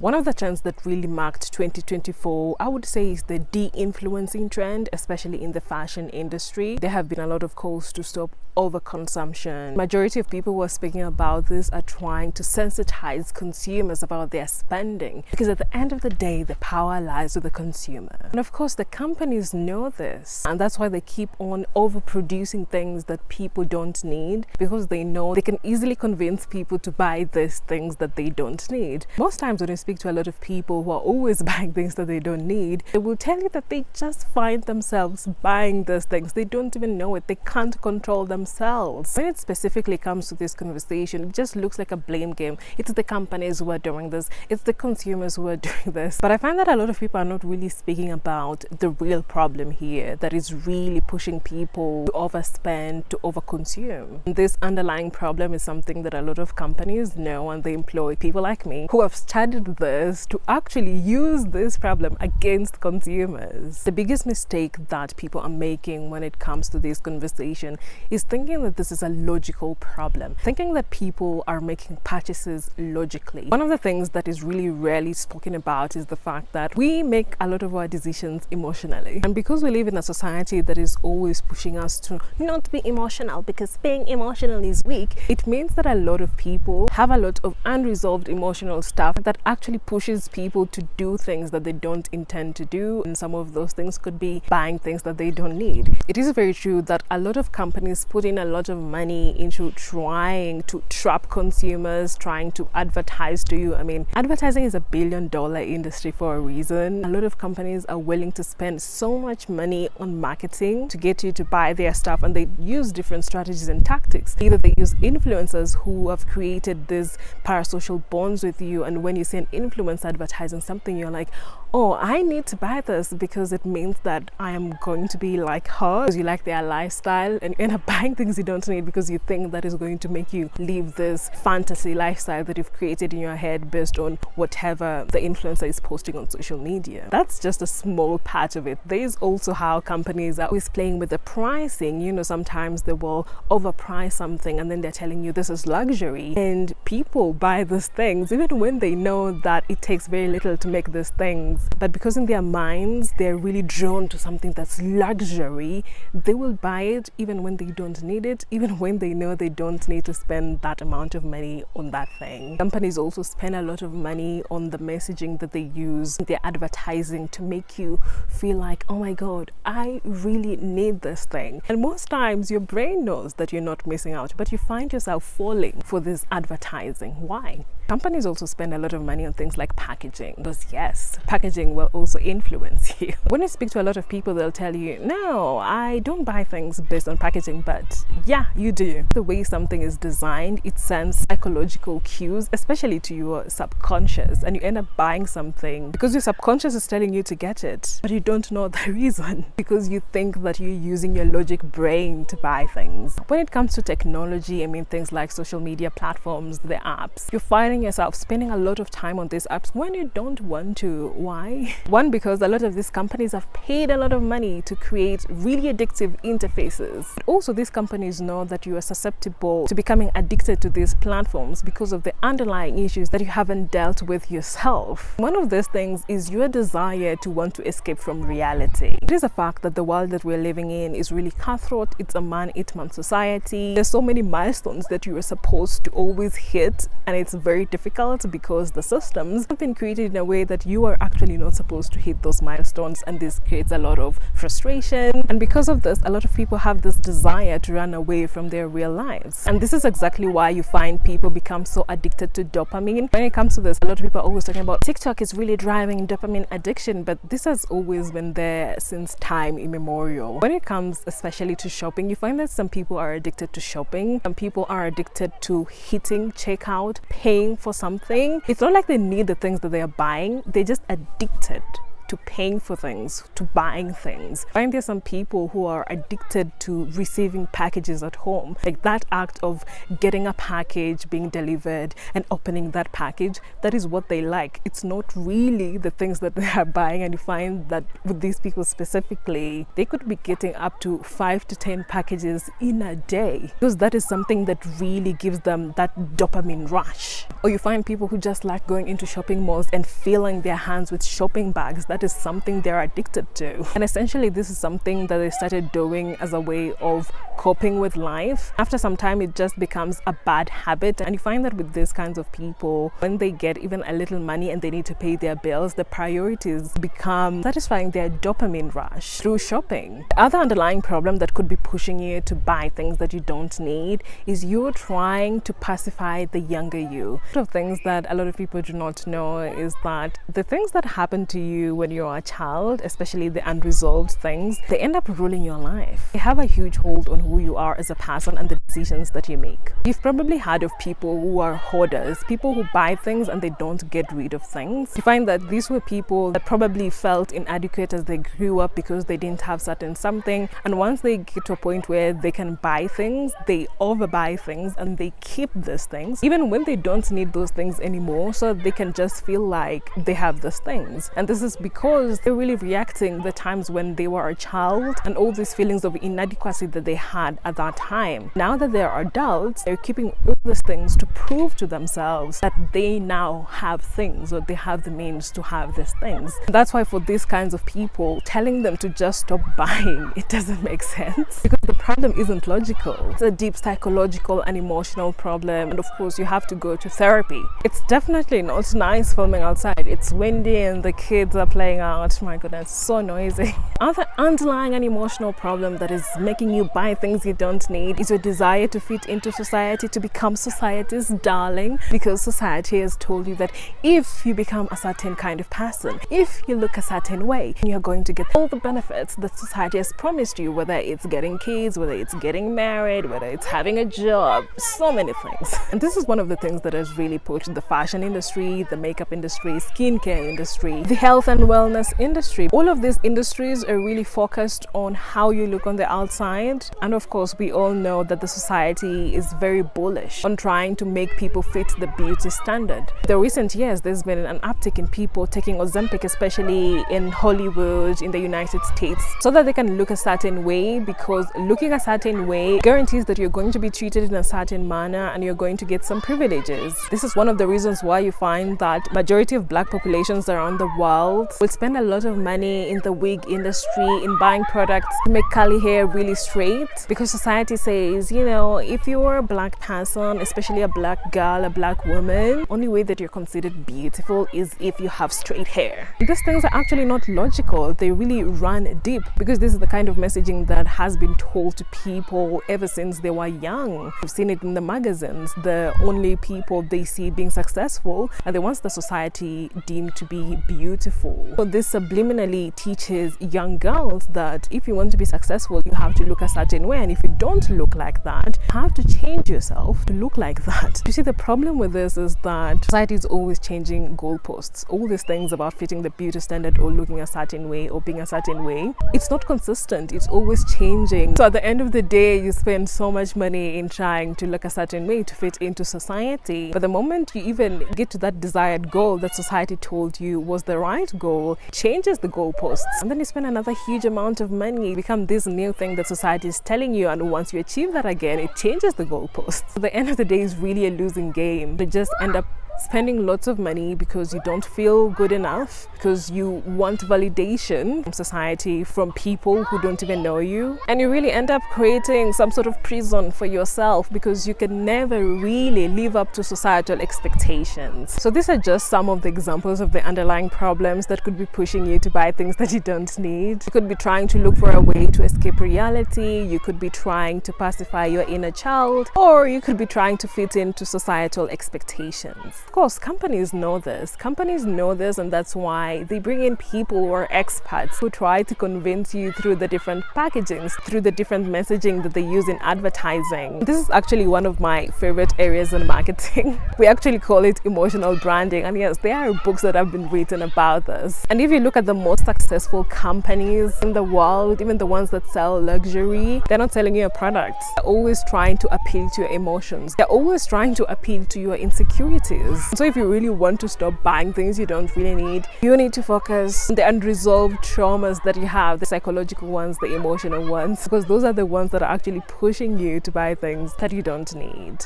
One of the trends that really marked 2024, I would say, is the de-influencing trend, especially in the fashion industry. There have been a lot of calls to stop overconsumption. Majority of people who are speaking about this are trying to sensitize consumers about their spending, because at the end of the day, the power lies with the consumer. And of course, the companies know this, and that's why they keep on overproducing things that people don't need, because they know they can easily convince people to buy these things that they don't need. Most times when you speak to a lot of people who are always buying things that they don't need, they will tell you that they just find themselves buying these things. They don't even know it. They can't control themselves. When it specifically comes to this conversation, it just looks like a blame game. It's the companies who are doing this. It's the consumers who are doing this. But I find that a lot of people are not really speaking about the real problem here that is really pushing people to overspend, to overconsume. And this underlying problem is something that a lot of companies know, and they employ people like me who have studied this to actually use this problem against consumers. The biggest mistake that people are making when it comes to this conversation is thinking that this is a logical problem, thinking that people are making purchases logically. One of the things that is really rarely spoken about is the fact that we make a lot of our decisions emotionally. And because we live in a society that is always pushing us to not be emotional because being emotional is weak, it means that a lot of people have a lot of unresolved emotional stuff that actually pushes people to do things that they don't intend to do. And some of those things could be buying things that they don't need. It is very true that a lot of companies put in a lot of money into trying to trap consumers, trying to advertise to you. I mean, advertising is a billion-dollar industry for a reason. A lot of companies are willing to spend so much money on marketing to get you to buy their stuff, and they use different strategies and tactics. Either they use influencers who have created these parasocial bonds with you, and when you see an influencer advertising something, you're like, oh, I need to buy this because it means that I am going to be like her, because you like their lifestyle, and you end up buying things you don't need because you think that is going to make you live this fantasy lifestyle that you've created in your head based on whatever the influencer is posting on social media. That's just a small part of it. There's also how companies are always playing with the pricing. You know, sometimes they will overprice something and then they're telling you this is luxury, and people buy these things even when they know that it takes very little to make these things. But because in their minds they're really drawn to something that's luxury, they will buy it even when they don't need it, even when they know they don't need to spend that amount of money on that thing. Companies also spend a lot of money on the messaging that they use, their advertising, to make you feel like, oh my god, I really need this thing. And most times your brain knows that you're not missing out, but you find yourself falling for this advertising. Why? Companies also spend a lot of money on things like packaging, because yes, packaging will also influence you. When you speak to a lot of people, they'll tell you, no, I don't buy things based on packaging, but yeah, you do. The way something is designed, it sends psychological cues, especially to your subconscious, and you end up buying something because your subconscious is telling you to get it, but you don't know the reason, because you think that you're using your logic brain to buy things. When it comes to technology, I mean, things like social media platforms, the apps, you're finding yourself spending a lot of time on these apps when you don't want to. Why? One, because a lot of these companies have paid a lot of money to create really addictive interfaces. But also, these companies know that you are susceptible to becoming addicted to these platforms because of the underlying issues that you haven't dealt with yourself. One of these things is your desire to want to escape from reality. It is a fact that the world that we're living in is really cutthroat. It's a man-eat-man society. There's so many milestones that you are supposed to always hit, and it's very difficult because the systems have been created in a way that you are actually not supposed to hit those milestones, and this creates a lot of frustration. And because of this, a lot of people have this desire to run away from their real lives, and this is exactly why you find people become so addicted to dopamine. When it comes to this, a lot of people are always talking about TikTok is really driving dopamine addiction, but this has always been there since time immemorial. When it comes especially to shopping, you find that some people are addicted to shopping, some people are addicted to hitting checkout, paying for something. It's not like they need the things that they are buying, they're just addicted to paying for things, to buying things. I find there are some people who are addicted to receiving packages at home. Like that act of getting a package being delivered and opening that package, that is what they like. It's not really the things that they are buying. And you find that with these people specifically, they could be getting up to 5 to 10 packages in a day, because that is something that really gives them that dopamine rush. Or you find people who just like going into shopping malls and filling their hands with shopping bags. That is something they're addicted to. And essentially this is something that they started doing as a way of coping with life. After some time it just becomes a bad habit, and you find that with these kinds of people, when they get even a little money and they need to pay their bills, the priorities become satisfying their dopamine rush through shopping. The other underlying problem that could be pushing you to buy things that you don't need is you're trying to pacify the younger you. One of the things that a lot of people do not know is that the things that happen to you when you're a child, especially the unresolved things, they end up ruling your life. They have a huge hold on who you are as a person and the decisions that you make. You've probably heard of people who are hoarders, people who buy things and they don't get rid of things. You find that these were people that probably felt inadequate as they grew up because they didn't have certain something, and once they get to a point where they can buy things, they overbuy things and they keep these things even when they don't need those things anymore, so they can just feel like they have these things. And this is because they're really reacting the times when they were a child and all these feelings of inadequacy that they had at that time. Now that they're adults, they're keeping all these things to prove to themselves that they now have things, or they have the means to have these things. And that's why for these kinds of people, telling them to just stop buying, it doesn't make sense, because the problem isn't logical. It's a deep psychological and emotional problem, and of course you have to go to therapy. It's definitely not nice filming outside. It's windy and the kids are playing out. My goodness, so noisy. Other underlying and emotional problem that is making you buy things you don't need is your desire to fit into society, to become society's darling, because society has told you that if you become a certain kind of person, if you look a certain way, you're going to get all the benefits that society has promised you, whether it's getting kids, whether it's getting married, whether it's having a job, so many things. And this is one of the things that has really pushed the fashion industry, the makeup industry, skincare industry, the health and wellness industry. All of these industries are really focused on how you look on the outside. And of course, we all know that the society is very bullish on trying to make people fit the beauty standard. In the recent years, there's been an uptick in people taking Ozempic, especially in Hollywood, in the United States, so that they can look a certain way, because looking a certain way guarantees that you're going to be treated in a certain manner and you're going to get some privileges. This is one of the reasons why you find that majority of black populations around the world will spend a lot of money in the wig industry, in buying products to make curly hair really straight, because society says, you know, if you're a black person, especially a black girl, a black woman, only way that you're considered beautiful is if you have straight hair. These things are actually not logical. They really run deep, because this is the kind of messaging that has been told to people ever since they were young. We've seen it in the magazines. The only people they see being successful are the ones that society deemed to be beautiful. So this subliminally teaches young girls that if you want to be successful, you have to look a certain way, and if you don't look like that, you have to change yourself to look like that. You see, the problem with this is that society is always changing goalposts. All these things about fitting the beauty standard or looking a certain way or being a certain way, it's not consistent. It's always changing. So at the end of the day, you spend so much money in trying to look a certain way to fit into society, but the moment you even get to that desired goal that society told you was the right goal, it changes the goalposts, and then you spend another huge amount of money, become this new thing that society is telling you, and once you achieve that again, it changes the goalposts. So the end of the day is really a losing game. You just end up spending lots of money because you don't feel good enough, because you want validation from society, from people who don't even know you, and you really end up creating some sort of prison for yourself because you can never really live up to societal expectations. So these are just some of the examples of the underlying problems that could be pushing you to buy things that you don't need. You could be trying to look for a way to escape reality, you could be trying to pacify your inner child, or you could be trying to fit into societal expectations. Of course, companies know this. Companies know this, and that's why they bring in people who are experts who try to convince you through the different packagings, through the different messaging that they use in advertising. This is actually one of my favorite areas in marketing. We actually call it emotional branding. And yes, there are books that have been written about this. And if you look at the most successful companies in the world, even the ones that sell luxury, they're not selling you a product. They're always trying to appeal to your emotions. They're always trying to appeal to your insecurities. So if you really want to stop buying things you don't really need, you need to focus on the unresolved traumas that you have, the psychological ones, the emotional ones, because those are the ones that are actually pushing you to buy things that you don't need.